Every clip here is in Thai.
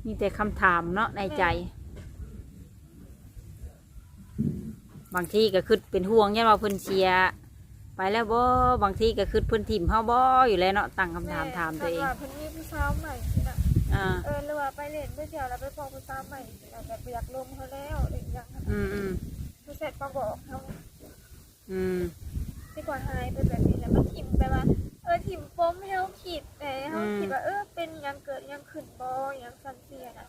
มีแต่คำถามเนาะในใจบางทีก็คือเป็นห่วงยันว่าเพิ่นเชียไปแล้วบ่บางทีก็คือเพิ่นถิ่มเฮาบ่อยู่แล้วเนาะตั้งคำถามถามตัวเองว่าเพิ่นมีผู้สาวใหม่สินะหรือว่าไปเล่นไปเที่ยวแล้วไปพบผู้สาวใหม่สินะแบบอยากลมเขาแล้วอะไรอย่างเงี้ยผู้เสร็จมาบอกเขาที่ก่อนหายไปแบบนี้แล้วมันถิ่มไปว่าถิ่มโป้มให้เขาขีดแต่เขาคิดว่าเป็นยังเกิดยังขึ้นบ่ยังสันเสียน่ะ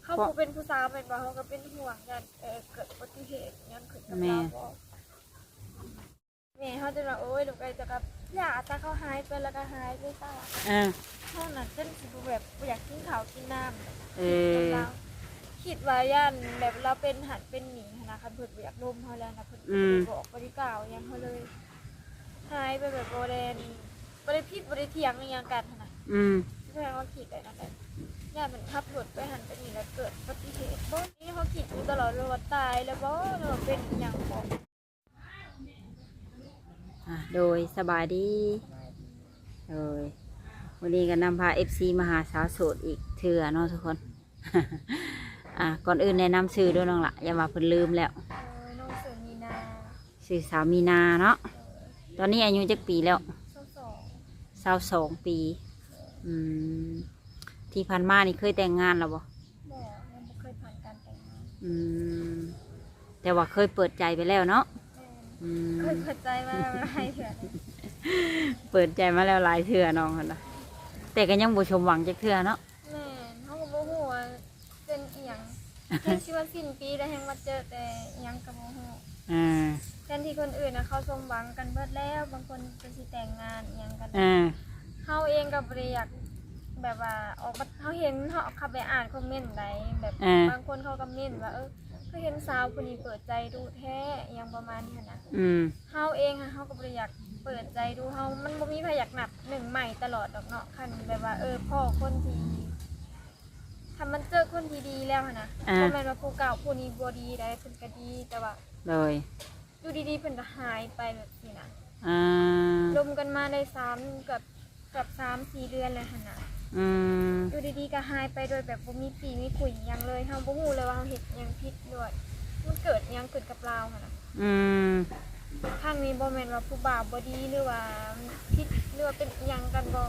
เขาผู้เป็นผู้สาวเป็นบ่เขาก็เป็นห่วงยันเกิดอุบัติเหตุยังขึ้นกับเราบ่แม่เขาจะว่าโอ้ยลูกไก่จะกับอยากแต่เขาหายไปแล้วก็หายไปซะเท่านั้นจนสิแบบอยากกินข้าวกินน้ำเราคิดว่าย่านแบบเราเป็นหัดเป็นหนีนะคันเพิ่นอยากลมเขาแล้วนะเพิ่นบอกบ่ได้กล่าวยังเขาเลยหายไปแบบบ่ได้ผิดบ่ได้เถียงอย่างกันนะแม่เขาคิดได้นั่นแหละย่านมันขับรถไปหันไปนี่แล้วเกิดอุบัติเหตุบ่นี่เขาคิดอยู่ตลอดเลยว่าตายแล้วบ่หรือว่าเป็นหยังบ่โดยสบายดีโดยวันนี้ก็นำพา FC มาหาสาวโสดอีกเถื่อเนาะทุกคน ก่อนอื่นแนะนำชื่อด้วยน้องละอย่ามาเพิ่นลืมแล้วน้องชื่อมีนาชื่อสาวมีนาเนาะตอนนี้อายุจักปีแล้ว22 ปีที่ผ่านมานี่เคยแต่งงานแล้วบ่ยังไม่เคยผ่านการแต่งงานแต่ว่าเคยเปิดใจไปแล้วเนาะเคยเปิดใจมาหลายเถื่อเปิดใจมาแล้วหลายเถื่อน้องคนนะแต่ก็ยังบ่ชมหวังจักเถื่อเนาะแม่เขาก็บ่ฮู้ว่าเป็นอีหยังแค่ชื่อว่าสิ้นปีได้แฮงมาเจอแต่อีหยังก็บ่ฮู้แทนที่คนอื่นน่ะเขาสมหวังกันเบิดแล้วบางคนเป็นสิแต่งงานอีหยังกันเฮาเองก็บ่ได้อยากแบบว่าออกมาเฮาเห็นเฮาเข้าไปอ่านคอมเมนต์ใดแบบบางคนเขาก็เม้นว่าก็เห็นสาวคนนี้เปิดใจดูแท้อีหยังประมาณนี้นะเฮาเองเฮาก็บ่ได้อยากเปิดใจดูเฮามันบ่มีใครอยากนับหนึ่งใหม่ตลอดดอกเนาะคันแบบว่าพ่อคนที่ถ้ามันเจอคนที่ดีแล้วนะบ่แม่นว่าผู้เก่าผู้นี้บ่ดีได้เพิ่นก็ดีแต่ว่าเลยอยู่ดีๆเพิ่นก็หายไปแบบนี้นะรวมกันมาได้กับ3-4 เดือนแล้วหั่นน่ะอยู่ดีๆก็หายไปโดยแบบบ่มีปีมีคุยหยังเลยเฮาบ่ฮู้เลยว่าเฮาเฮ็ดหยังผิดด้วยมันเกิดหยังขึ้นกับเราหั่นน่ะครั้งนี้บ่แม่นว่าผู้บ่าวบ่ดีหรือว่าผิดหรือว่าเป็นหยังกันบ่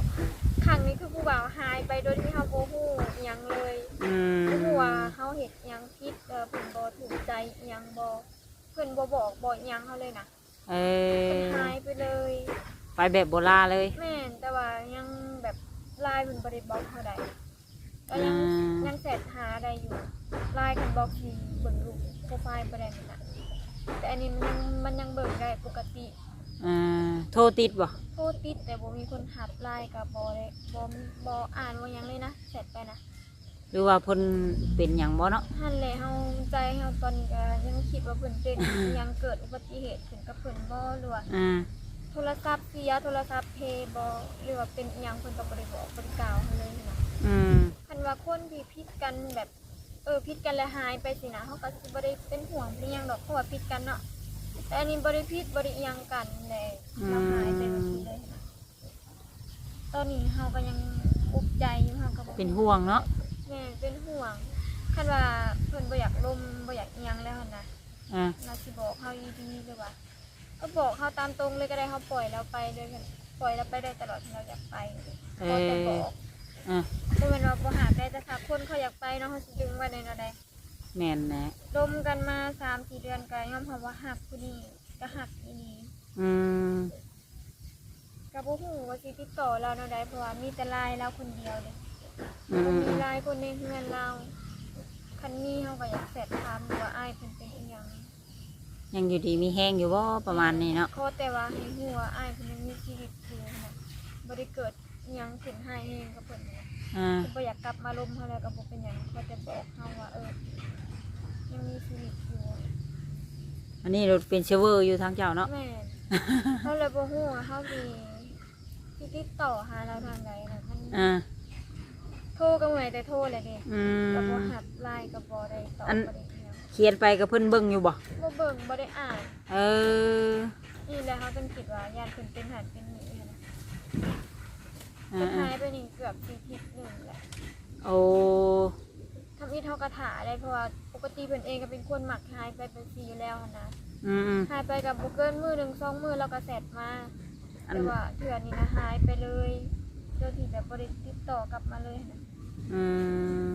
ครั้งนี้คือผู้บ่าวหายไปโดยที่เฮาบ่ฮู้หยังเลยบ่ฮู้ว่าเฮาเฮ็ดหยังผิดเพิ่นบ่ถูกใจหยังบ่เพิ่นบ่บอกบ่หยังเฮาเลยนะเพิ่นหายไปเลยไปแบบโบราณเลยแม่นแต่ว่ายังแบบไลน์เพิ่นบ่ได้บล็อกเท่าใดก็ยังแชทหาได้อยู่ไลน์เพิ่นบล็อกที่เบิ่งรูปโปรไฟล์บ่ได้นั่นน่ะแต่อันนี้มันยังเบิ่งได้ปกติโทรติดบ่โทรติดแต่บ่มีคนหับไลน์กับบ่ได้บ่อ่านว่าหยังเลยนะแชทไปนะหรือว่าเพิ่นเป็นหยังบ่เนาะหั่นแหละเฮาใจเฮาตอนนี้ก็ยังคิดว่าเพิ่นเป็นหยังเกิดอุบัติเหตุขึ้นกับเพิ่นบ่หรือว่าโทรศัพท์เสียโทรศัพท์เพบ่หรือว่าเป็นหยังเพิ่นก็บ่ได้บอกบ่ได้กล่าวเลยนะคันว่าคนที่ผิดกันแบบผิดกันแล้วหายไปสินะเฮาก็สิบ่ได้เป็นห่วงเป็นหยังดอกเพราะว่าผิดกันเนาะแต่อันนี้บ่ได้ผิดบ่ได้หยังกันแหละเราหายไปแบบนี้เลยนะตอนนี้เฮาก็ยังอุกใจอยู่เฮาก็บ่เป็นห่วงเนาะแม่เป็นห่วงคันว่าเพิ่นบ่อยากลมบ่อยากหยังแล้วหั่นน่ะเราสิบอกเฮาดีๆเลยว่าก็บอกเฮาตามตรงเลยก็ได้เฮาปล่อยแล้วไปเลยปล่อยแล้วไปได้ตลอดที่เราอยากไปก็จะบอกบ่แม่นว่าบ่หาได้แต่ถ้าคนเขาอยากไปเนาะเฮาสิดึงไว้ได้เนาะได้แม่นแหละดมกันมา 3-4 เดือนก็ยอมรับว่าฮักผู้นี้ก็ฮักอีนี่ก็บ่ฮู้ว่าสิติดต่อเราเนาะได้เพราะว่ามีแต่ไลน์เราคนเดียวเด้บ่มีไลน์คนในเฮือนเราคันนี้เฮาก็อยากแชทถามว่าอ้ายเพิ่นเป็นอีหยังยังอยู่ดีมีแห้งอยู่บ่ประมาณนี้เนาะขอแต่ว่าให้ฮู้ว่าอ้ายเพิ่นยังมีชีวิตอยู่นะบ่ได้เกิดอีหยังขึ้นให้เองกับเพิ่นบ่อยากกลับมาลมเฮาแล้วก็บ่เป็นหยังเขาจะบอกเฮาว่ายังมีชีวิตอยู่อันนี้รถเป็นเชเวอร์อยู่ทางเจ้าเนาะแม่เขาเลยบ่ฮู้ว่าเฮาสิติดต่อหาเราทางใดนะมันโทรก็ไม่ได้โทรเลยเด้ก็บ่หับไลน์ก็บ่ได้ตอบบ่ได้เขียนไปกับเพิ่นเบิ่งอยู่บ่เบิ่งบ่ได้อ่านนี่แหละเฮาต้องคิดว่าญาติเพิ่นเป็นหันเป็นนี่นะเพิ่นหายไปนี่เกือบ4 อาทิตย์นึงแหละโอ้ ดเฮากระถาได้เพราะว่าปกติเพิ่นเองก็เป็นคนมักหายไปเป็นปีอยู่แล้วหั้นนะ อืม หายไปกับบ่เกินมื้อหนึง2มื้อแล้วก็แซดมาแต่ว่าเทื่อนี้นะหายไปเลยโดยที่แบบบ่ได้ติดต่อกลับมาเลยหั้นนะ อืม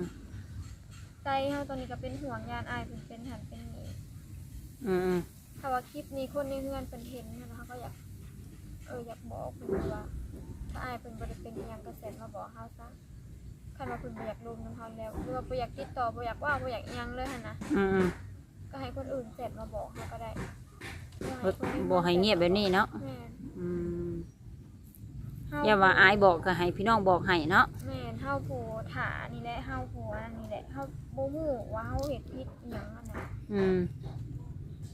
ใจเฮาตอนนี้ก็เป็นห่วงยานอายเพิ่นเป็นหันเป็นนี่ อืม ถ้าว่าคลิปนี้คนในเฮือนเพิ่นเห็นหั้นนะเขาก็อยากอยากบอกเพิ่นว่าถ้าอายเพิ่นบ่ได้เป็นอิหยังก็แซดมาบอกเฮาซะคันว่าเพิ่นบ่อยากร่วมนำเฮาแล้วหรือว่าบ่อยากติดต่อบ่อยากว่าบ่อยากอิหยังเลยหั่นนะ อืม ก็ให้คนอื่นแซดมาบอกเฮาก็ได้ บ่ให้เงียบแบบนี้เนาะ แม่น อืม เฮา อย่าว่าอายบอกก็ให้พี่น้องบอกให้เนาะ แม่นเฮาผู้ถานี่แหละเฮาผู้อันนี่แหละเฮาบ่ฮู้ว่าเฮาเฮ็ดผิดอิหยังนั่นน่ะ อืม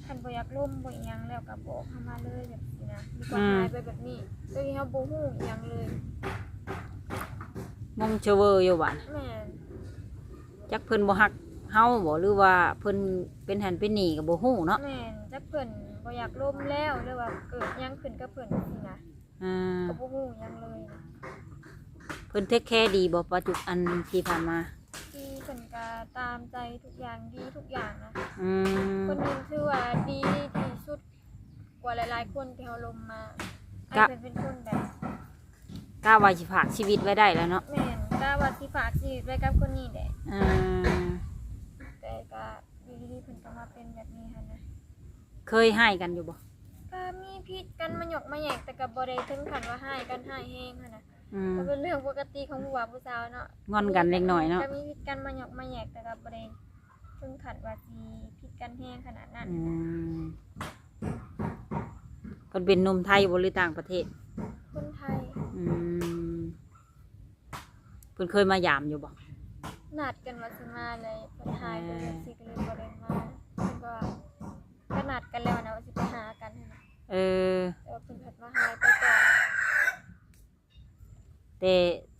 คันบ่อยากร่วมบ่อิหยังแล้วก็บอกเฮามาเลยแบบนี้นะดีกว่าหายไปแบบนี้โดยที่เฮาบ่ฮู้อิหยังเลย มงเชเวอร์อยู่หวาน แม่น จักเพิ่นบ่ฮักเฮาบ่หรือว่าเพิ่นเป็นหันเป็นหนีก็บ่ฮู้เนาะ แม่นจักเพิ่นบ่อยากร่วมแล้วหรือว่าเกิดอิหยังขึ้นกับเพิ่นจังซี่นะ อ่า ก็บ่ฮู้อิหยังเลยนะ เพิ่นเทคแคร์ดีบ่ปัจจุบันที่ผ่านมา ที่เพิ่นก็ตามใจทุกอย่างดีทุกอย่างนะ อืม คนนึงคือว่าดีที่สุดกว่าหลายๆคนที่เฮาลมมาไอ้ กะ เป็นคนแบบ กล้าว่าสิฝากชีวิตไว้ได้แล้วเนาะ แม่นกะว่าสิฝากชีวิตไว้กับคนนี้แหละ อ่า แต่ก็อยู่ดีๆเพิ่นก็มาเป็นแบบนี้หั่นนะ เคยให้กันอยู่บ่ ก็มีพิษกันมาหยกมาแหยกแต่ก็บ่ได้ถึงขั้นว่าให้กันให้แฮงหั่นน่ะ อืม ก็เป็นเรื่องปกติของผู้ว่าผู้สาวเนาะ งอนกันเล็กน้อยเนาะ ก็มีพิษกันมาหยกมาแหยกแต่ก็บ่ได้ถึงขั้นว่าสิพิษกันแฮงขนาดนั้น อืมเพิ่นเป็นหนุ่มไทยบ่หรือต่างประเทศ คนไทย อืมเพิ่นเคยมายามอยู่บ่ นัดกันว่าสิมาเลยเพิ่นหายไปเลยสิก็เลยบ่ได้มาเพิ่นก็นัดกันแล้วนะว่าสิไปหากันหั่นน่ะ เออ แต่ว่าเพิ่นผัดมาหายไปก่อน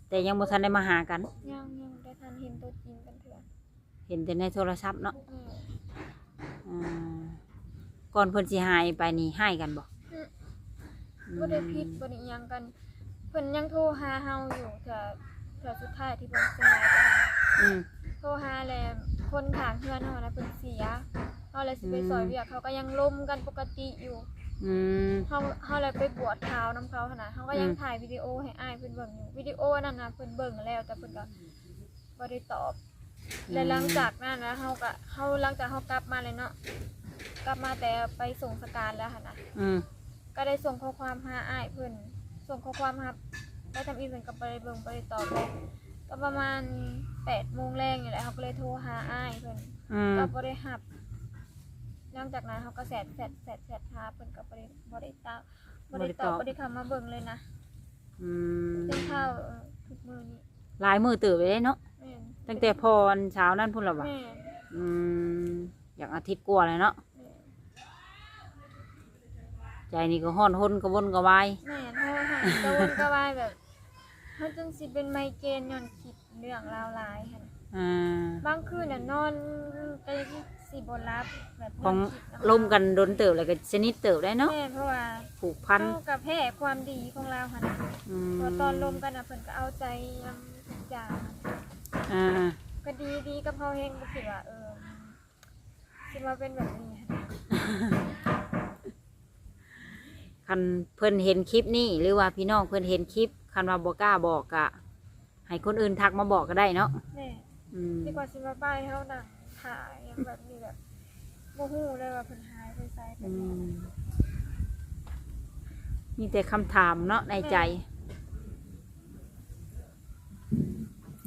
แต่ยังบ่ทันได้มาหากัน ยังได้ทันเห็นตัวจริงกันเถื่อ เห็นแต่ในโทรศัพท์เนาะ อืม อ่าก่อนเพิ่นสิหายไปนี่ให้กันบ่ บ่ได้ผิดบ่ได้อิหยังกันเพิ่นยังโทรหาเฮาอยู่เถื่อสุดท้ายที่เพิ่นสิหายไปนั่นน่ะ อืม โทรหาแล้วคนข้างเฮือนเฮานะเพิ่นเสียเฮาเลยสิไปซอยเวียกเขาก็ยังล้มกันปกติอยู่ อืม เฮาเลยไปบวชข่าวนํเขาหั่นน่ะเฮาก็ยังถ่ายวิดีโอให้อ้ายเพิ่นเบิ่งอยู่วิดีโอนั่นน่ะเพิ่นเบิ่งแล้วแต่เพิ่นก็บ่ได้ตอบ และหลังจากนั้นนะหลังจากเฮากลับมาเลยเนาะกลับมาแต่ไปส่งสการแล้วหั่นน่ะ อืม ก็ได้ส่งข้อความหาอ้ายเพิ่นส่งข้อความหาได้ทำอีเพิ่นก็บ่ได้เบิ่งบ่ได้ตอบเลยก็ประมาณ 8:00 นแรงนี่แหละเฮาก็เลยโทรหาอ้ายเพิ่น อืม ก็บ่ได้รับหลังจากนั้นเฮาก็แชทหาเพิ่นก็บ่ได้ตอบบ่ได้ตอบบ่ได้เข้ามาเบิ่งเลยนะ อืม เป็นข้าวทุกมื้อนี้ หลายมือตื่นไปได้เนาะ แม่น ตั้งแต่พรเช้านั่นพุ่นละวะ แม่น อืมอย่างอาทิตย์กว่าเลยเนาะ แม่น ใจนี่ก็ห้อนหนกระวนกระวาย แม่นเฮาหายกระวนกระวายแบบเฮาจนสิเป็นไมเกรนย้อนคิดเรื่องราวหลายหั่น อ่า บางคืนน่ะนอนก็สิบ่หลับแบบ ของ ย้อนคิดเาะ ลมกันโดนเติบแล้วก็ชนิดเติบได้เนาะ แม่เพราะว่า ผูกพัน เฮากับแพ้ความดีของเราหั่นน่ะ อืม พอตอนลมกันน่ะเพิ่นก็เอาใจนำทุกอย่างหั่น อ่า ก็ดีกับเฮาเฮงบ่คิดว่าสิมาเป็นแบบนี้หั่น คันเพิ่นเห็นคลิปนี้หรือว่าพี่น้องเพิ่นเห็นคลิปคันว่าบ่กล้าบอกกะให้คนอื่นทักมาบอกก็ได้เนาะ แม่ อืม ดีกว่าสิมาป้ายเฮานั่งถ่ายอย่างแบบนี้แบบบ่ฮู้เลยว่าเพิ่นหายไปไสไป อื ไหน มมีแต่คำถามเนาะในใจ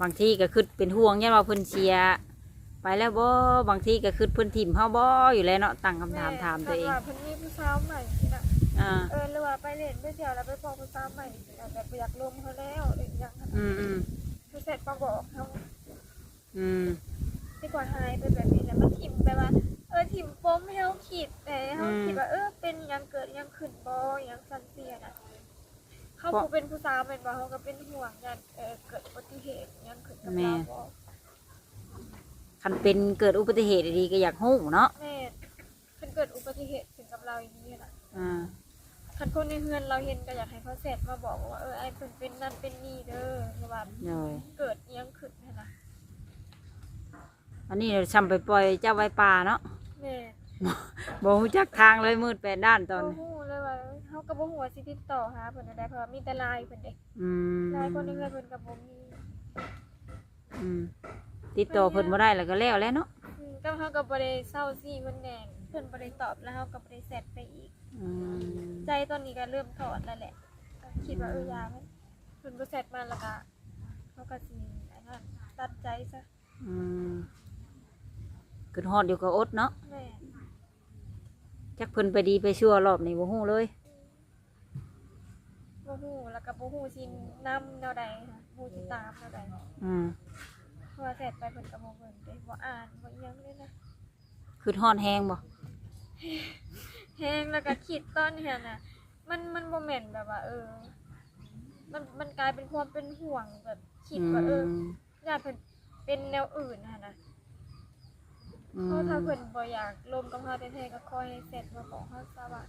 บางทีก็คือเป็นห่วงยันว่าเพิ่นเชียร์ไปแล้วบ่บางทีก็คือเพิ่นถิ่มเฮาบ่อยู่แล้วเนาะตั้งคำถามถามตัวเอง ว่าเพิ่นมีผู้สาวใหม่สินะ อ่า หรือว่าไปเล่นไปเที่ยวแล้วไปพบผู้สาวใหม่สินะแบบบ่อยากลมเขาแล้วหรือหยังหั่น อืมอืม คือเสร็จมาบอกเฮา อืม ดีกว่าหายไปแบบนี้แล้วมันถิ่มไปว่าถิ่มปมให้เฮาคิดแต่เฮาคิดว่าเป็นหยังเกิดหยังขึ้นบ่หยังสั่นเสียน่ะเขาผู้เป็นผู้สาวแม่นบ่เฮาก็เป็นห่วงยันเกิดอุบัติเหตุหยังขึ้นกับเราบ่ คันเป็นเกิดอุบัติเหตุดีๆก็อยากฮู้เนาะ แม่เพิ่นเกิดอุบัติเหตุขึ้นกับเราอย่างนี้น่ะ อ่า คันคนในเฮือนเราเห็นก็อยากให้เขาเสร็จมาบอกว่าไอ้เพิ่นเป็นนั่นเป็นนี่เด้อเพราะว่า เลย เกิดอิหยังขึ้นหั่นน่ะ อันนี้เราซ้ำไปปล่อยเจ้าไว้ป่าเนาะ แม่ บ่รู้จักทางเลยมืดแปดด้านตอน บ่ นี้ ฮู้เลยว่าเฮาก็บ่ฮู้ว่าสิติดต่อหาเพิ่นได้เพราะว่ามีแต่ไลน์เพิ่นเด้ อืม ไลน์คนในเงินเพิ่นก็บ่มี อืมติดต่อเพิ่นบ่ได้แล้วก็แล้วแหล้วเนาะ ก็เฮาก็บ่ได้เศร้าซี่เพิ่นแดงเพิ่นบ่ได้ตอบแล้วเฮาก็บ่ได้แชทไปอีก อืม ใจตอนนี้ก็เริ่มถอดแล้วแหละก็คิดว่ายามันเพิ่นบ่แชทมาแล้วก็เฮาก็สิอันนั้นตัดใจซะ อืมขึ้นฮอดอยู่ก็อดเนาะ แม่ จักเพิ่นไปดีไปชั่วรอบนี้บ่ฮู้เลย บ่ฮู้แล้วก็บ่ฮู้สินำแนวใดค่ะฮู้สิตามแนวใด อืม เพราะว่าแชทไปเพิ่นก็บ่เบิ่งเด้บ่อ่านบ่อิหยังเลยนะ ขึ้นฮอดแฮงบ่ แฮงแล้วก็คิดตอนนี้น่ะมันบ่แม่นแบบว่ามันกลายเป็นความเป็นห่วงแบบคิดว่าญาติเพิ่นเป็นแนวอื่นน่ะนะ เพราะถ้าเพิ่นบ่อยากลมกับเฮาแท้ๆก็คอยให้เสร็จมาของเฮาซะว่า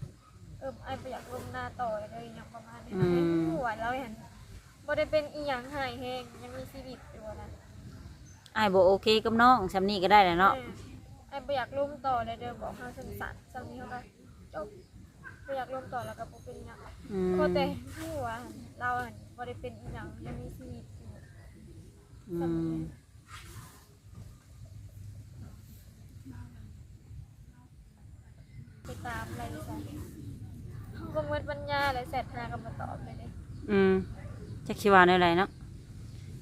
ไอ้บ่อยากลมหน้าต่อเลยหยังประมาณนี้ให้หัวเราเห็นบ่ได้เป็นอีหยังหายแฮงยังมีชีวิตอยู่นะ อ้ายบ่โอเคกับน้องซำนี้ก็ได้แหละเนาะ ไอ้บ่อยากลมต่อเลยเด้อบอกเฮาสั้นๆซ้ำนี้เฮาก็จบบ่อยากลมต่อแล้วก็บ่เป็นหยัง อืม เพราะแต่หัวเราบ่ได้เป็นอีหยังยังมีชีวิตอยู่ อืม ไปตามอะไรซะเฮาก็หมดปัญญาเลยแชทหาก็มาตอบเลยเด้ อืมจักสิว่าแนวใดเนาะ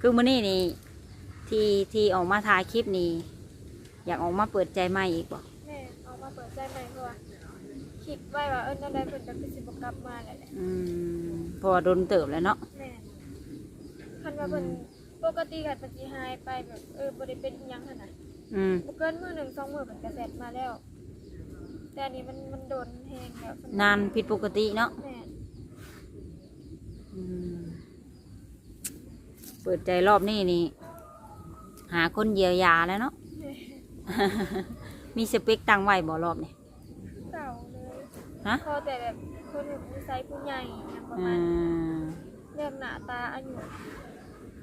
คือมื้อนี้นี่ที่ออกมาถ่ายคลิปนี่อยากออกมาเปิดใจใหม่อีกบ่ แม่เอามาเปิดใจใหม่เพราะว่าคิดไว้ว่านั่นได้เพิ่นจะคือสิบ่กลับมาแหละ อืมเพราะว่าโดนเติบแล้วเนาะ แม่คันว่าเพิ่นปกติคันเพิ่นสิหายไปแบบบ่ได้เป็นอีหยังหั่นน่ะ อืม บ่เกินมื้อหนึ่งสองมื้อเพิ่นก็เสร็จมาแล้ว แต่อันนี้มันโดนแฮงแล้ว นานผิดปกติเนาะ แม่ อืมเปิดใจรอบนี้นี่ หาคนเยียวยาแล้วเนาะ มีสเปคตั้งไว้บ่รอบนี่ เก่าเลย ฮะ พอแต่แบบคนนิสัยผู้ใหญ่อหยังประ อื มาณนี้ ม เรื่องหน้าตาอายุ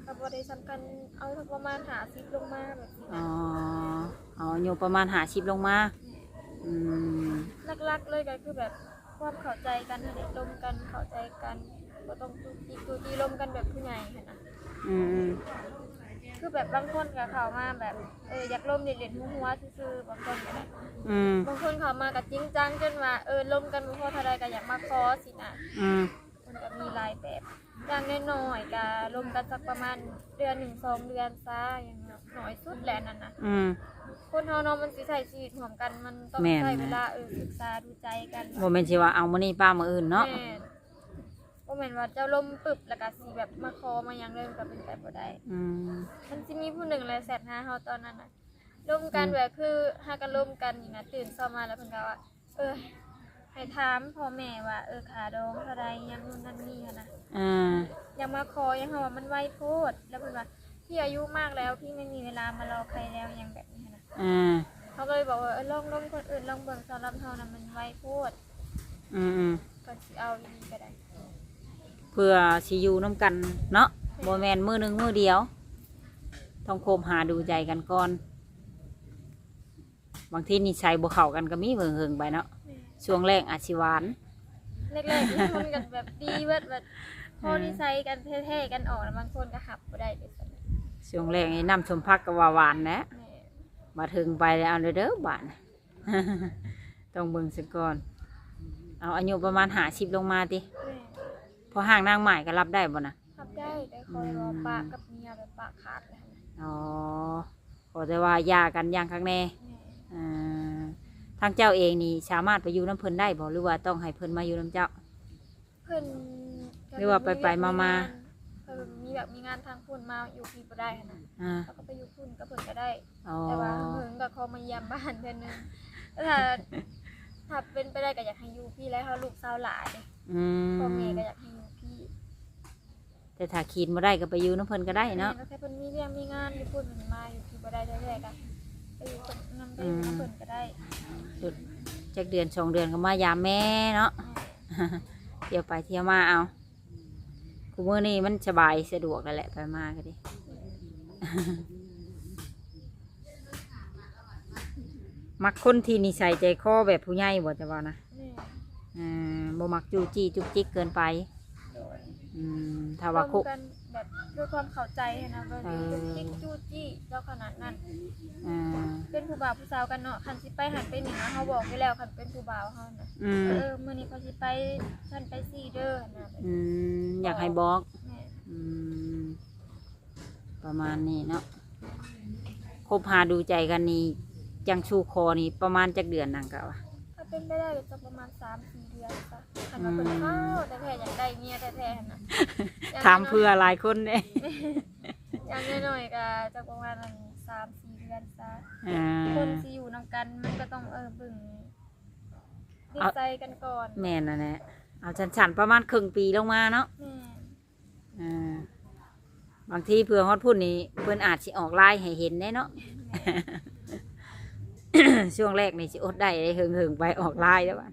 ก็บ่ได้สำคัญเอาสักประมาณ50ลงมาแบบนี้ อ๋อ นะ เอาอยู่ประมาณ50ลงมา อืม หลักๆเลยก็คือแบบความเข้าใจกันให้ได้ร่วมกันเข้าใจกันบ่ต้องตุกตีร่วมกันแบบผู้ใหญ่หั่นน่ะ อืม คือแบบบางคนก็เข้ามาแบบอยากร่วมเล่นๆหัวๆซื่อๆบางคนก็ได้ อืม บางคนเข้ามาก็จริงจังจนว่าร่วมกันบ่พอเท่าใดก็อยากมาขอสินะ อืม มันก็มีหลายแบบอย่างน้อยๆก็ร่วมกันสักประมาณเดือน1 2เดือนซะอย่างน้อยสุดแหละนั่นน่ะ อืม คนเฮาเนาะมันสิใช้ชีวิตร่วมกันมันต้อง แม่น ใช้เวลาศึกษาดูใจกัน บ่แม่นสิว่าเอามื้อนี้ป้ามื้ออื่นเนาะ แม่นบ่แม่นว่าเจ้าลมปึบแล้วก็สิแบบมาคอมาหยังเลยมันก็เป็นไปบ่ได้ อืม มันสิมีผู้หนึ่งแหละแซดหาเฮาตอนนั้นน่ะร่วมกันแบบคือหากันร่วมกันนี่นะตื่นเช้ามาแล้วเพิ่นก็ว่าให้ถามพ่อแม่ว่าค่าดองเท่าใดหยังนู่นนั่นนี่หันน่ะ อ่า ยังมาขอยังเฮาว่ามันไวโพดแล้วเพิ่นว่าพี่อายุมากแล้วพี่ไม่มีเวลามารอใครแล้วหยังแบบนี้หันน่ะ อ่า เขาก็เลยบอกว่าลองคนอื่นลองเบิ่งสำหรับเฮานะมันไวโพด อืมอืม ก็สิเอาอีกก็ได้ เพื่อสิอยู่น้ำกันเนาะบ่แม่นมื้อหนึงมื้อเดียว ต้องคบหาดูใจกันก่อน บางทีนิสัยบ่เข้ากันก็มีเหิงๆไปเนาะ ช่วงแรกอาจสิหวาน แรกๆนี่มันกันแบบดีเบิดแบบพอนิสัยกันแท้ๆกันออกแล้วบางคนก็หับบ่ได้เด้ซั่นน่ะ ช่วงแรกไอ้น้ำชมพักก็ว่าหวานนะ แม่ มาถึงไปแล้วเอาเด้อบาน ต้องเบิ่งซะก่อน เอาอายุประมาณ50ลงมาติ แม่ พอห่างนางใหม่ก็รับได้บ่นะ ทำได้แต่คอยรอปากกับเมียแบบปากขาดเลยนะ อ๋อขอแต่ว่าหย่ากันอย่างครั้งแน่ แม่ อ่าทางเจ้าเองนี่สามารถไปอยู่น้ำเพิ่นได้บ่หรือว่าต้องให้เพิ่นมาอยู่น้ำเจ้า เพิ่นก็ หรือว่าไปๆมา เพิ่นมีแบบมีงานทางพุ่นมาอยู่พี่บ่ได้หั้นนะ อ่า เขาก็ไปอยู่พุ่นกับเพิ่นก็ได้ อ๋อ แต่ว่าเพิ่นก็ขอมาเยี่ยมบ้านเทื่อนึงแล้วถ้าเป็นไปได้ก็อยากให้อยู่พี่แล้วเฮาลูกสาวหลานเด้ อื พ่อ ม แม่ก็อยากให้อยู่พี่ แต่ถ้าขีดบ่ได้ก็ไปอยู่น้ำเพิ่นก็ได้เนาะ แม่ก็แค่เพิ่นมีเรื่องมีงานอยู่พุ่นเพิ่นมาอยู่พี่บ่ได้แท้ๆก็ไปอยู่กับนำไปอยู่กับเพิ่นก็ได้ จักเดือน2 เดือนก็มายามแม่เนาะ เที่ยวไปเที่ยวมาเอาคุมื้อนี้มันสบายสะดวกแล้วแหละไปมาก็ดี มักคนที่นิสัยใจคอแบบผู้ใหญ่บ่จะว่านะ แม่ บ่มักจู้จี้จุกจิกเกินไป โดย ถ้าว่า ร่ คุ วมกันแบบด้วยความเข้าใจนะว่าจุกจิกจู้จี้เจ้าขนาดนั้น อ่า เป็นผู้บ่าวผู้สาวกันเนาะคันสิไปหันไปหนีเขาบอกไว้แล้วคันเป็นผู้บ่าวเขานะมื้อนี้เขาสิไปท่านไปซีเด้อนะ อยากให้บอก แม่ ประมาณนี้เนาะคบหาดูใจกันนี่จังชูคอนี่ประมาณจักเดือนนั่งกะวะ ถ้าเป็นไปได้ก็จะประมาณ 3-4 เดือนจ้ะคันว่าเพิ่นเข้าแต่แท้อยากได้เมียแท้ๆนะ ถามเพื่อหลายคนเนี่ย อย่างน้อยๆก็จะประมาณ3-4 เดือนจ้ะ อ่า คนสิอยู่นำกันมันก็ต้องบึงดีใจกันก่อน แม่นน่ะแหละเอาฉันประมาณครึ่งปีลงมาเนาะ แม่ อ่าบางทีเพื่อฮอดพุ่นนี่เพิ่นอาจสิออกไลน์ให้เห็นได้เนาะ ช่วงแรกนี่สิอดได้เฮิงๆไปออกไลน์แล้วบ้าน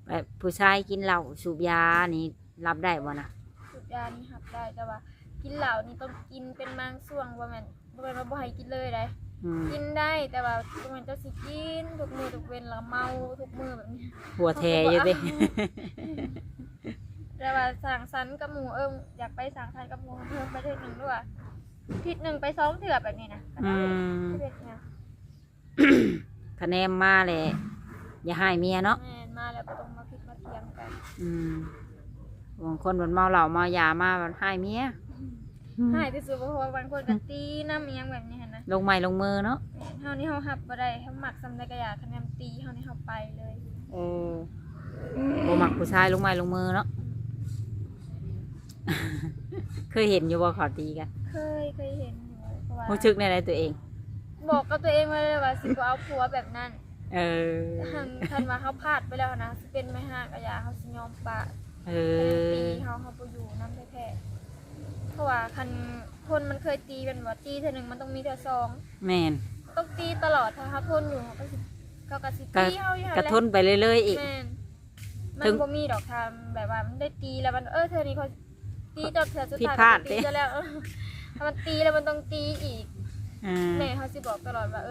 แบบผู้ชายกินเหล้าสูบยานี่รับได้บ่นะ สุดยานี่หับได้แต่ว่ากินเหล้านี่ต้องกินเป็นบางช่วงว่าแม่นว่าบ่ให้กินเลยได้ อืม กินได้แต่ว่าบ่แม่นจะสิกินทุกมื้อทุกเว้นแล้วเมาทุกมื้อแบบนี้ หัวแทอยู่เด้ แต่ว่าสั่งสรรค์กับหมู่อยากไปสั่งสรรค์กับหมู่เพิ่มไปเทื่อหนึงด้วยอาทิตย์หนึงไป2 เทื่อแบบนี้นะก็ได้ที่เป็นเนี่ย คะแนนมาเลยอย่าให้เมียเนาะ แม่นมาแล้วก็ต้องมาพิดมาเถียงกัน บางคนมันเมาเหล้าเมายามามันให้เมีย หายที่สุดเพราะว่าบางคนก็ตีน้ำเอียงแบบนี้หั่นนะ ลงไม้ลงมือเนาะ เฮานี่เฮาหับบ่ได้เฮามักซำใดก็อยากคะแนนตีเฮานี่เฮาไปเลย บ่มักผู้ชายลงไม้ลงมือเนาะ เคยเห็นอยู่บ่เขาตีกัน เคยเห็นอยู่เพราะว่า รู้สึกในอะไรตัวเอง บอกกับตัวเองไว้เลยว่าสิบ่เอาผัวแบบนั้น เออ คันว่าเฮาพลาดไปแล้วนะสิเป็นไม่ห้าก็อย่าเฮาสิยอมปะ เอ ตี อ เฮาบ่อยู่นำแท้ๆเพราะว่าคันคนมันเคยตีเป็นว่าตีเทื่อหนึงมันต้องมีเทื่อสอง แม่น ต้องตีตลอดถ้าเฮาทนอยู่เขาก็สิ ก็ ตีเฮาอยู่หั่น กระ แหละ ทนไปเรื่อยๆอีก แม่นมั ถึ น ง บ่มีดอกทำแบบว่ามันได้ตีแล้วมันเธอนี่เขาตีจนเธอสุด ผิด ท้าย พลาด มันตีจะแล้วถ้ามันตีแล้วมันต้องตีอีก อ่า แม่เขาสิบอกตลอดว่า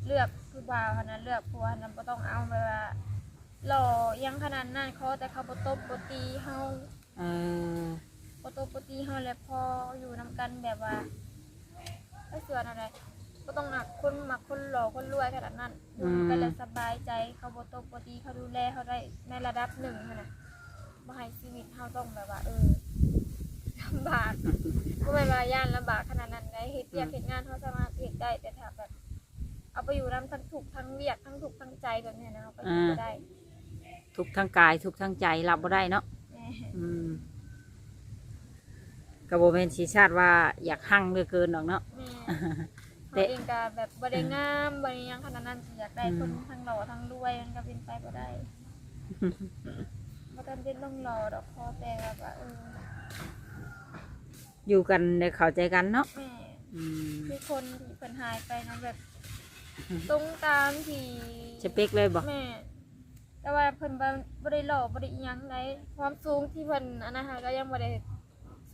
เลือกผู้บ่าวขนาดเลือกผัวขนาดบ่ต้องเอาแบบว่าหล่อยังขนาดนั้นเขาแต่เขาบ่ตบบ่ตีเฮา เออ บ่ตบบ่ตีเฮาแล้วพออยู่นํกันแบบว่าไอ้ส่วนอะไรบ่ต้องหนักคนมักคนหล่อคนรวยขนาดนั้นอยู่นำกันแล้วสบายใจเขาบ่ตบบ่ตีเขาดูแลเขาได้ในระดับหนึ่งหั่นน่ะบ่ให้ชีวิตเฮาต้องแบบว่าลำบากบ่แม่นว่าย่านลำบากขนาดนั้นได้เฮ็ดเวียกเฮ็ดงานเฮาสามารถเฮ็ดได้แต่ถ้าแบบเอาไปอยู่นํทั้งทุกข์ทั้งเวียกทั้งทุกข์ทั้งใจแบบนี้นะเฮาก็อยู่บ่ได้ ทุกข์ทั้งกายทุกข์ทั้งใจรับบ่ได้เนาะ แม่ กระโบเป็นชีชาติว่าอยากหั่งเหลือเกินดอกเนาะ แม่เฮาเองก็แบบบ่ได้งามบ่ได้หยังขนาดนั้นสิอยากได้คนทั้งหล่อทั้งรวยมันก็เป็นไปบ่ได้บ่จำเป็นต้องหล่อดอกพอแต่แบบว่าอยู่กันได้เข้าใจกันเนาะ แม่ อืม คือคนที่เพิ่นหายไปนะแบบตรงตามที่ สเปคเลยบ่ แม่แต่ว่าเพิ่นบ่ได้หล่อบ่ได้อิหยังได้ความสูงที่เพิ่นอันนั้นก็ยังบ่ได้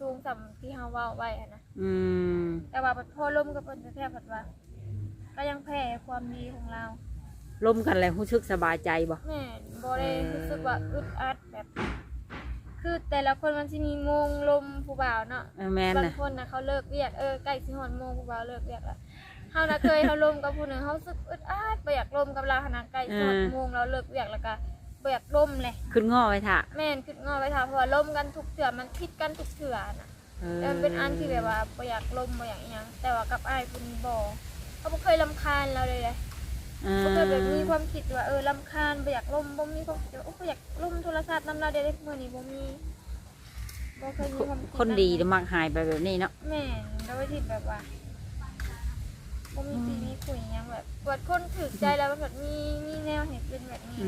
สูงสำที่เฮาเว้าไว้อะนะ อืม แต่ว่าพอล้มกับเพิ่นแท้ๆเพิ่นว่า ก็ยังแพ้ความดีของเรา ร่มกันแล้วรู้สึกสบายใจบ่ แม่บ่ได้รู้สึกว่าอึดอัดแบบ คือแต่ละคนมันสิมีโมงลมผู้บ่าวเนาะ แม่น บาง น่ะ คนน่ะเขาเลิกเวียกใกล้สิฮอดโมงผู้บ่าวเลิกเวียกแล้วเฮาน่ะเคยเฮาลมกับผู้หนึงเฮารู้สึกอึดอัดบ่อยากลมกับเราขนาดใกล้สิฮอดโมงเราเลิกเวียกแล้วก็บ่อยากลมเลย ขึ้นง้อไว้ท่ะ แม่นคิดงอไว้ท่าเพราะว่าลมกันทุกเทื่อมันผิดกันทุกเทื่อน่ะ แต่มันเป็นอันที่แบบว่าบ่อยากลมบ่อยากอิหยังแต่ว่ากับอ้ายผู้นี้บ่เขาบ่เคยรำคาญเราเลยบ่เคยแบบมีความคิดว่ารำคาญบ่อยากลมบ่มีความคิดว่าบ่อยากลมโทรศัพท์นำเราได้มื้อนี้บ่มีบ่เคยมีความคิด คนดีจะมักหายไปแบบนี้เนาะ แม่นแล้วว่าที่แบบว่าบ่มีปีมีคุยอิหยังแบบเปิดคนถูกใจแล้วมันแบบมีแนวให้เป็นแบบนี้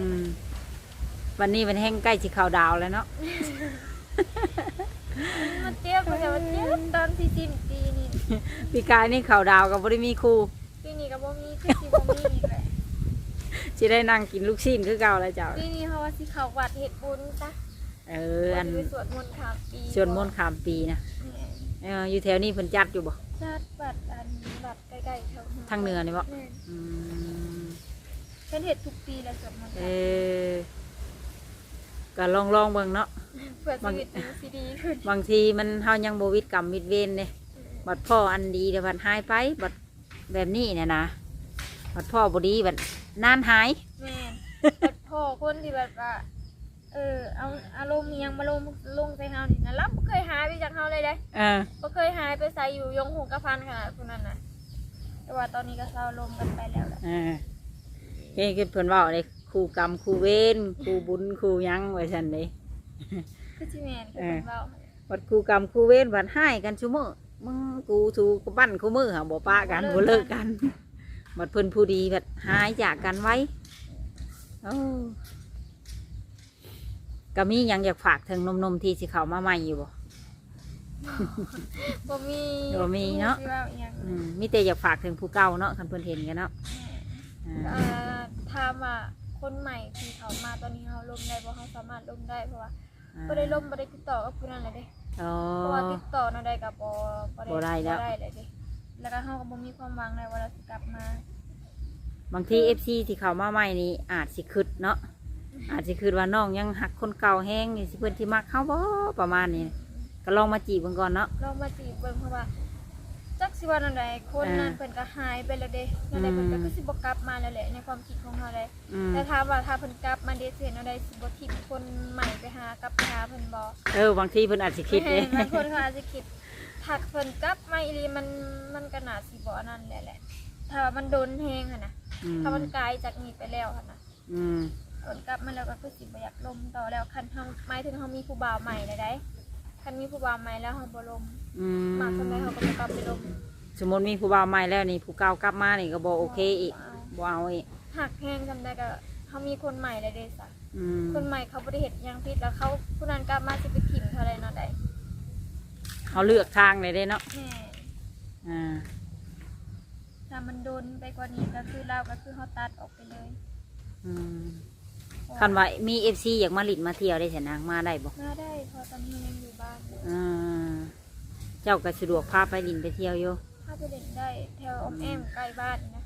วันนี้มันแห้งใกล้สิเข้าดาวแล้วเนาะ มันเจ็บมันแต่ว่าเจ็บตอนที่สิ้นปีนี่ ปีกายนี่เข้าดาวก็บ่ได้มีครู ปีนี้ก็บ่มีคือสิบ่มีอีกแหละ สิได้นั่งกินลูกชิ้นคือเก่าแล้วเจ้า ปีนี้เขาว่าสิเข้าวัดเฮ็ดบุญซะ อั อั น นไปสวดมนต์ข้ามปี ชวนมนต์ข้ามปีนะอยู่แถวนี้เพิ่นจัดอยู่บ่ จ จัดบัตรบัตรใกล้ๆแถว ทางเหนือนี่บ่ แม่น อืม เพิ่นเฮ็ดทุกปีแล้วสวดมนต์ เออก็ลองเบิ่งเนาะ เพื่อชีวิตมันสิดีขึ้น บางทีมันเฮายังบ่วิตกรรมวิตเวรเด้บัดพ่ออันดีเดี๋ยวบัดหายไปบัดแบบนี้เนี่ยนะบัดพ่อบ่ดีบัดนานหาย แม่นแต่พ่อคนที่แบบว่าเอาอารมณ์อิหยังมาลงใส่เฮานี่นะรับบ่เคยหายไปจากเฮาเลยเด้ เออ บ่เคยหายไปใส่อยู่ยงหงกระพันขนาดคนนั้นน่ะแต่ว่าตอนนี้ก็เศร้าลมกันไปแล้วแหละ เออเฮ้ยคือเพิ่นเว้าเลยครูกรรมครูเวรครูบุญครูหยังไว้ซั่นเด้ คือสิแม่นคือเพิ่นเว้า บัดครูกรรมครูเวรบัดหายกันซุมื้อมึงกูถูกปั้นกูมือหาบ่ปะกันบ่เลิกกันบัดเพิ่นผู้ดีบัดหายจากกันไว้โอ้ก็มีหยังอยากฝากถึงหนมๆที่สิเข้ามาใหม่อยู่บ่ บ่มี บ่มีเนาะ สิว่าอิหยัง มีแต่อยากฝากถึงผู้เก่าเนาะคันเพิ่นเห็นกันเนาะอ่า ถามว่าคนใหม่ที่เขามาตอนนี้เฮาลมได้บ่เฮาสามารถลมได้เพราะว่าบ่ได้ลมบ่ได้ติดต่อกับผู้นั้นเลยเด้ อ๋อ เพราะว่าติดต่อนั่นได้ก็บ่ได้ แล้ว เลยเด้แล้วก็เฮาก็บ่มีความหวังเลยว่าเราสิกลับมา บางที FC ที่เข้ามาใหม่นี่อาจสิคิดเนาะอาจสิคิดว่าน้องยังหักคนเก่าแฮงนี่สิเพิ่นสิมักเฮาบ่ประมาณนี้ก็ลองมาจีบเบิ่งก่อนเนาะ ลองมาจีบเบิ่งเพราะว่าจักสิว่านั่นใดคนนั้นเพิ่นก็หายไปแล้วเด้นั่นใดเพิ่นก็คือสิบ่กลับมาแล้วแหละในความคิดของเฮาเลย แต่ถามว่าถ้าเพิ่นกลับมาเด้สิเห็นอะไรสิบ่ทิ่มคนใหม่ไปหากลับไปหาเพิ่นบ่ บางทีเพิ่นอาจสิคิดเด้ บางคนเขาอาจจะคิดถ้าเพิ่นกลับมาอีหลีมันก็น่าสิบ่อันนั้นแหละถ้าว่ามันโดนแฮงหั่นน่ะถ้ามันไกลจากนี้ไปแล้วหั่นน่ะ อืม เพิ่นกลับมาแล้วก็คือสิบ่อยากลมต่อแล้วคันเฮาหมายถึงเฮามีผู้บ่าวใหม่ได้คันมีผู้บ่าวใหม่แล้วเฮาบ่ลม อืม มาทำไมเฮาก็บ่กลับไปลม สมมุติมีผู้บ่าวใหม่แล้วนี่ผู้เก่ากลับมานี่ก็บ่โอเคอีกบ่เอาอีก หักแฮงจำได้ก็เฮามีคนใหม่แล้วเด้ซะ อืม คนใหม่เขาบ่ได้เฮ็ดหยังผิดแล้วเขาผู้นั้นกลับมาสิไปถิ่มเท่าใดเนาะได้ เขาเลือกทางเลยเด้เนาะ แม่ อ่า ถ้ามันโดนไปกว่านี้ก็คือเราก็คือเขาตัดออกไปเลย อืมคันว่ามี FC อยากมาหลินมาเที่ยวได้สินางมาได้บ่ มาได้เพอตอนนี้ยังอยู่บ้านอยู่ อ่าเจ้าก็สะดวกพาไปหลินไปเที่ยวอยู่ ถ้าไปเล่นได้แถวออมแอมใกล้บ้านนี่นะ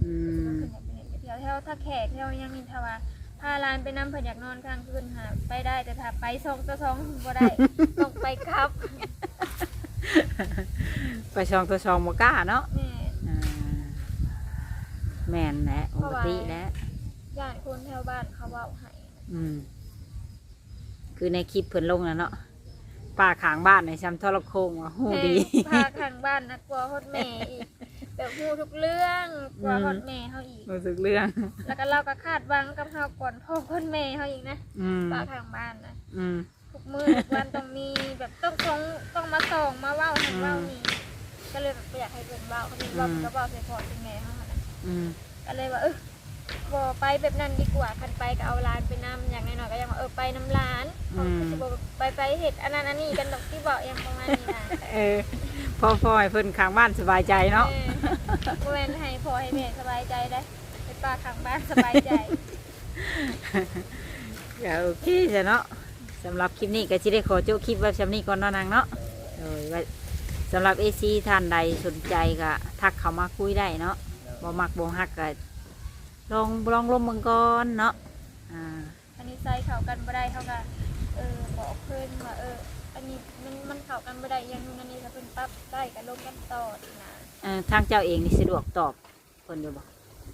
อืม ขึ้นไปเล่นไปเที่ยวแถวถ้าแขกแถวยังมีทว่าพาหลานไปน้ำเพิ่นอยากนอนกลางคืนหาไปได้แต่ถ้าไป2 บ่ได้ ต้องไปครับ ไปช่องตัวช่องบ่กล้าเนาะ แม่ อ่าแม่นแหละปกติแหละ ญาติคนแถวบ้านเขาเว้าให้ อืมคือในคลิปเพิ่นลงนะเนาะป้าขางบ้านในซ้ำทรโคงว่าหูดี พาข้างบ้านนะกลัวฮอดแม่อีกแบบฮู้ทุกเรื่องกลัวฮอดแม่เฮาอีก รู้สึกเรื่อง แล้วก็เราก็คาดหวังกับเฮาก่อนพ่อคนแม่เฮาอีกนะ อืม ปากทางบ้านนะ อืม ทุกมื้อทุกวันต้องมีแบบต้องมาส่องมาเว้าให้เว้านี่ก็เลยแบบอยากให้เพิ่นเว้าเขาเป็นเว้าก็เว้าใส่พ่อใส่แม่เฮาหั่นน่ะ อืม ก็เลยว่าบ่ไปแบบนั้นดีกว่าคันไปก็เอาหลานไปนำอย่างน้อยๆก็ยังว่าไปนำหลานเขาก็สิบ่ไปเฮ็ดอันนั้นอันนี้กันดอกที่บอกอย่างประมาณนี้นะ พ่อให้เพิ่นขางบ้านสบายใจเนาะ บ่แม่นให้พ่อให้แม่สบายใจได้ไปป้าข้างบ้านสบายใจ ก็โอเคจ้ะเนาะสำหรับคลิปนี้ก็สิได้ขอจบคลิปไว้สำนี้ก่อนเนาะนางเนาะว่าสำหรับ AC ท่านใดสนใจก็ทักเข้ามาคุยได้เนาะบ่มักบ่ฮักก็ลองลมเมืองก่อนเนาะอันนี้ใส่เข้ากันบ่ได้เท่ากับบอกเพิ่นว่าอันนี้มันเข้ากันบ่ได้อย่างนู้นอันนี้ถ้าเพิ่นปรับได้ก็ลงกันต่อดีนะ ทางเจ้าเองนี่สะดวกตอบเพิ่นอยู่บ่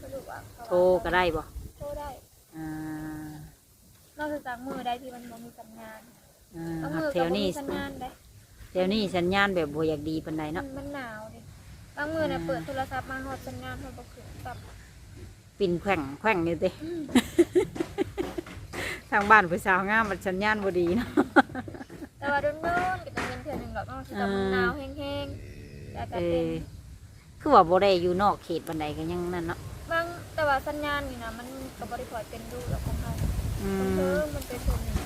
สรุปว่า โทรก็ได้บ่ โทรได้ อ่าน อกจากมือได้ที่มันบ่มีสัญญาณ หั มื ก อ แถ ก็ ว บ่ นี้ มีสัญญาณได้ แถวนี้สัญญาณแบบบ่อยากดีปานใดเนาะ มันหนาวดิบางมือน่ะเปิดโทรศัพท์มาฮอดสัญญาณมันบ่ขึ้นปรับ ปิ่นแขว่งนี่เด้ ทางบ้านผู้สาวงามมันสัญญาณบ่ดีเนาะ แต่ว่าโดนๆก็จะเป็นเทื่อหนึงดอกนอกจากมันหนาวแห้งๆแต่ก็เป็น คือว่าบ่ได้อยู่นอกเขตปานใดก็ยังนั่นเนาะ บางแต่ว่าสัญญาณนี่นะมันก็บ่ได้ค่อยเป็นดูดอกของเฮามันเป็นส่วนหนึ่ง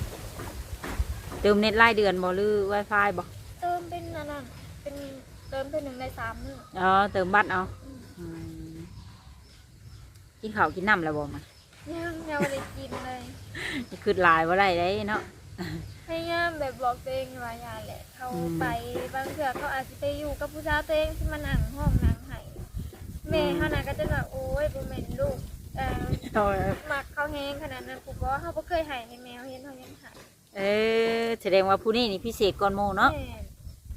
เติมเน็ตรายเดือนบ่หรือ Wi-Fi บ่ เติมเป็นอันนั้นเป็นเติมเป็น1 ใน 3มื้อ อ๋อเติมบัตรเอากินข้าวกินน้ำแล้วบ่มา ยังไม่ได้กินเลย คือหลายบ่ได้เด้เนาะ พยายามแบบบอกตัวเองว่าอย่าแหละเขาไปบางเทื่อเขาอาจจะไปอยู่กับผู้สาวตัวเองที่มานั่งห้องนั่งไห้แม่เขาน่ะก็จะแบบโอ้ยบ่แม่นลูกมักเขาแฮงขนาดนั้นกูบอกว่าเขาบ่เคยให้ให้แมวเห็นเขายังให้แสดงว่าผู้นี้นี่พิเศษก่อนโมเนาะ แม่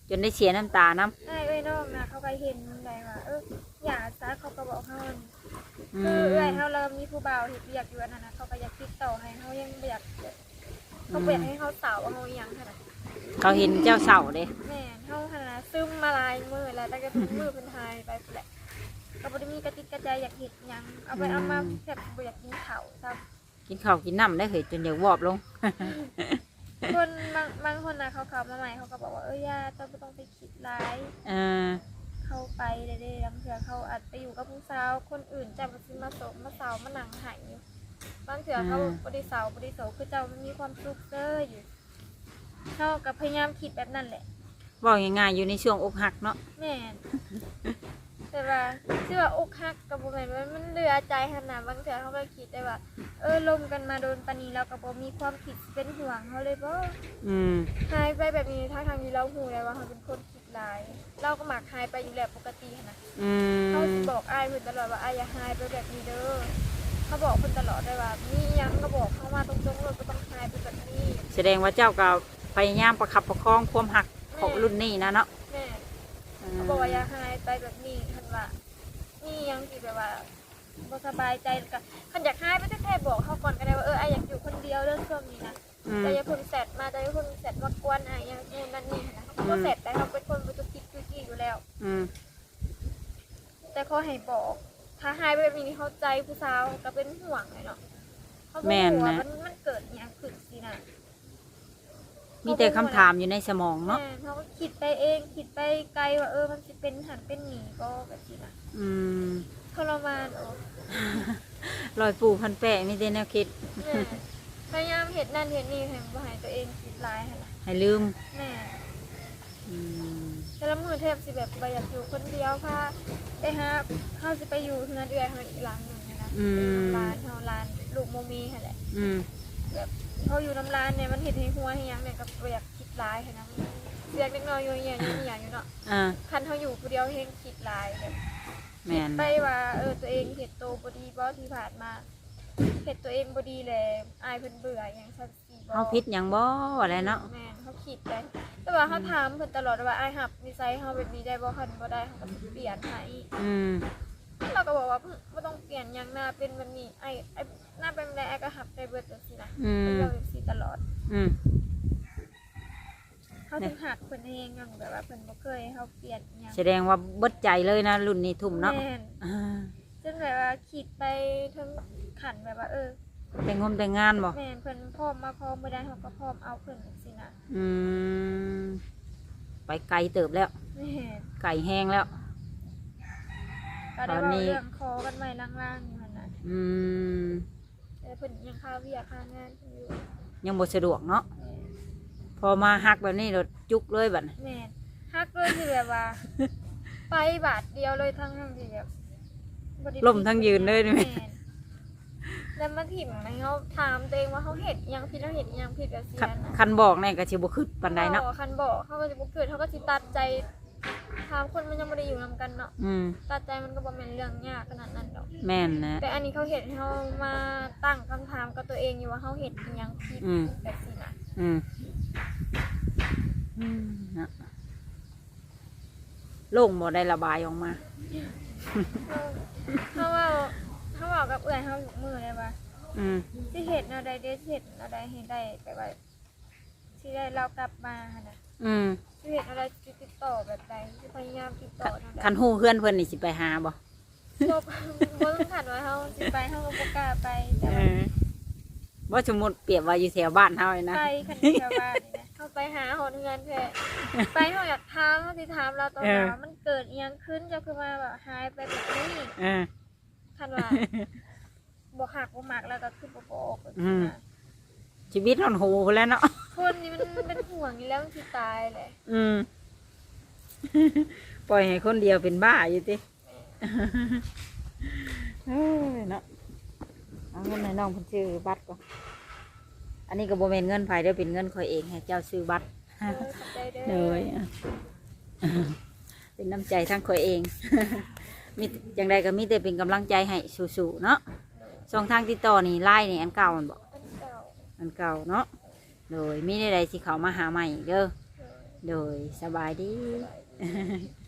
จนได้เสียน้ำตาน้ำ ไอ้เอ้ยน้องนะเขาไปเห็นได้ว่าอย่าซะเขาก็บอกเขาคือเอ้ยเขาเริ่มมีผู้บ่าวเห็นอยากอยู่อันนั้นนะเขาก็อยากติดต่อให้เขายังอยากเขาอยากให้เขาสาวเขาอย่างขนาด เขาเห็นเจ้าเสาเด้ แม่เขาขนาดซึมมาลายมือแล้วแต่ก็มือเป็นทายไปแหละก็บ่ได้มีกระติกกระจายอยากเห็ดยังเอาไปเอามาแค่บ่อยากกินข้าวซ้ำ กินข้าวกินน้ำได้เหยจนอยากวอบลง คนบางคนนะเขามาใหม่เขาก็บอกว่าย่าต้องไปคิดร้ายเข้าไปได้ๆบางเถื่อเขาอาจไปอยู่กับผู้สาวคนอื่นจะมาซื้อมาสมมาสาวมาหนังหายอยู่บางเถื่อเขาบริสาวบริโสคือเจ้ามันมีความสุขเด้ออยู่เขากับพยายามคิดแบบนั้นแหละบอกง่ายๆอยู่ในช่วงอกหักเนาะแม่แต่ว่าชื่อว่าอกหักกับโบแมนมันเดือใจขนาดบางเถื่อเขาก็คิดได้ว่าลมกันมาโดนปานีแล้วกับโบมีความคิดเป็นห่วงเขาเลยบ่หายไปแบบนี้ทางที่เราหูเลยว่าเขาเป็นคนคิดร้ายเราก็หมักหายไปอยู่แล้วปกตินะเขาบอกอ้ายเพื่อนตลอดว่าอ้ายอย่าหายไปแบบนี้เด้อเขาบอกเพื่อนตลอดเลยว่ามียังก็บอกเขามาตรงๆเลยก็ต้องหายไปแบบนี้แสดงว่าเจ้าก็พยายามประคับประคองความหักของรุ่นนี้นะเนาะแม่เขาบอกว่าอย่าหายไปแบบนี้ท่านว่านี่ยังที่แบบว่าบ่สบายใจกับขันอยากหายไปแค่บอกเขาก่อนก็ได้ว่าอ้ายอยากอยู่คนเดียวเรื่องช่วงนี้นะแต่อย่าเพิ่งแสดมาแต่อย่าเพิ่งแสดมากวนอย่างนู้นนั่นนี่นะเขาก็แสดแต่เขาเป็นคนประจุกิจจุกี้อยู่แล้วแต่เขาให้บอกถ้าหายไปแบบนี้เขาใจผู้สาวก็เป็นห่วงเลยเนาะเขาบอกว่ามันเกิดอย่างขึ้นสินะมีแต่คำถามอยู่ในสมองเนาะเขาก็คิดไปเองคิดไปไกลว่ามันจะเป็นหันเป็นหนีก็แบบนี้นะทรมานลอยปูพันแปะนี่เดนแนวคิดพยายามเห็นนั่นเห็นนี่ให้บ่ให้ตัวเองคิดร้ายค่ะให้ลืมแม่แต่ละมือเทพสิแบบอยากอยู่คนเดียวค่ะไปหาเขาจะไปอยู่เงินเดือนเขาอีกหลังหนึ่งนะร้านเขาร้านลูกโมมีค่ะแหละแบบเขาอยู่น้ำร้านเนี่ยมันเห็นให้หัวให้ยังเนี่ยก็อยากคิดร้ายค่ะนะเสียงเล็กน้อยอยู่อย่างอยู่เนาะคันเขาอยู่คนเดียวเฮงคิดร้ายแบบไปว่าตัวเองเห็ดโตบดีบอที่ผ่านมาเห็ดตัวเองบดีเลยอายเพิ่นเบื่ออย่างชัดสีบอเขาพิษอย่างบ่อะไรเนาะแม่เขาคิดเลยแต่ว่าเขาถามเพิ่นตลอดว่าอายหับนิสัยเขาแบบนี้ได้บ่คันบ่ได้เขาก็เปลี่ยนให้เราก็บอกว่าไม่ต้องเปลี่ยนอย่างหน้าเป็นแบบนี้ไอ้หน้าเป็นแบบไอ้ก็หับได้เบิดจังซี่นะเราแบบสีตลอดเขาถึงหักเพิ่นเองอย่างแบบว่าเพิ่นบ่เคยเขาเปลี่ยนอย่างแสดงว่าเบิดใจเลยนะรุ่นนี้ทุ่มเนาะจนแบบว่าคิดไปถึงขันแบบว่าแต่งงมแต่งงานบ่แม่เพิ่นพร้อมมาพร้อมไม่ได้เขาก็พร้อมเอาเพิ่นสินะไปไกลเติบแล้วไก่แห้งแล้วตอนนี้เรื่องคอกันใหม่ล่างๆอยู่หั่นน่ะแต่เพิ่นยังข้าวเวียกข้างานอยู่ยังบ่สะดวกเนาะพอมาฮักแบบนี้รถจุกเลยบัดแม่ฮักเลยคือแบบว่าไปบาทเดียวเลยทั้งที่แบบล่มทั้งยืนเลยนี่แล้วมาถิ่มอะไรเขาถามตัวเองว่าเขาเห็ดยังผิดแล้วเห็ดยังผิดแบบเสียนะคันบอกเนี่ยก็สิบ่ขึ้นปานใดเนาะคันบอกเขาก็สิบ่ขึ้นเขาก็สิตัดใจถามคนมันยังไม่ได้อยู่นำกันเนาะตัดใจมันก็บ่แม่นเรื่องยากขนาดนั้นดอกแม่นนะแต่อันนี้เขาเห็ดเขามาตั้งคำถามกับตัวเองอยู่ว่าเขาเห็ดยังผิดแบบสินะโล่งบ่ได้ระบายออกมาเขาบอกกับเอื่อยเขาอยู่มือเลยว่าที่เห็ดเราได้เห็ดเราได้เห็ดได้แต่ว่าที่ได้เรากลับมานะที่เห็ดเราได้ติดต่อแบบใดที่พยายามติดต่อคันหูเพื่อนเพื่อนนี่สิไปหาบ่บ่ต้องขัดว่าเขาสิไปเขาก็บ่กล้าไปแต่ว่าสมมติเปรียบว่าอยู่แถวบ้านเฮาเลยนะไปคันแถวบ้านนี่นะเขาไปหาหอนเงินแท้ไปเขาอยากถามเขาสิถามเราตอนว่ามันเกิดอีหยังขึ้นจะคือมาแบบหายไปแบบนี้คันว่าบ่หักบ่หมักแล้วก็คือบ่บอกชีวิตหอนหูแล้วเนาะคนนี่มันเป็นห่วงอยู่แล้วมันสิตายแหละปล่อยให้คนเดียวเป็นบ้าอยู่ติเนาะเอาเงินให้น้องเพิ่นซื้อบัตรก่อน อันนี้ก็บ่แม่นเงินไผเด้อเป็นเงินข่อยเองให้เจ้าซื้อบัตร ขอบใจเด้ เล อย เป็นน้ำใจทั้งข่อยเอง มีจังใดก็มีแต่เป็นกำลังใจให้สู้ๆเนาะช่องทางติดต่อนี่ไล่นี่อันเก่ามันบอก อันเก่า อันเก่าเนาะโดยมีใดๆสิเขามาหาใหม่เด้อ เลย โดยสบายดี สบายดี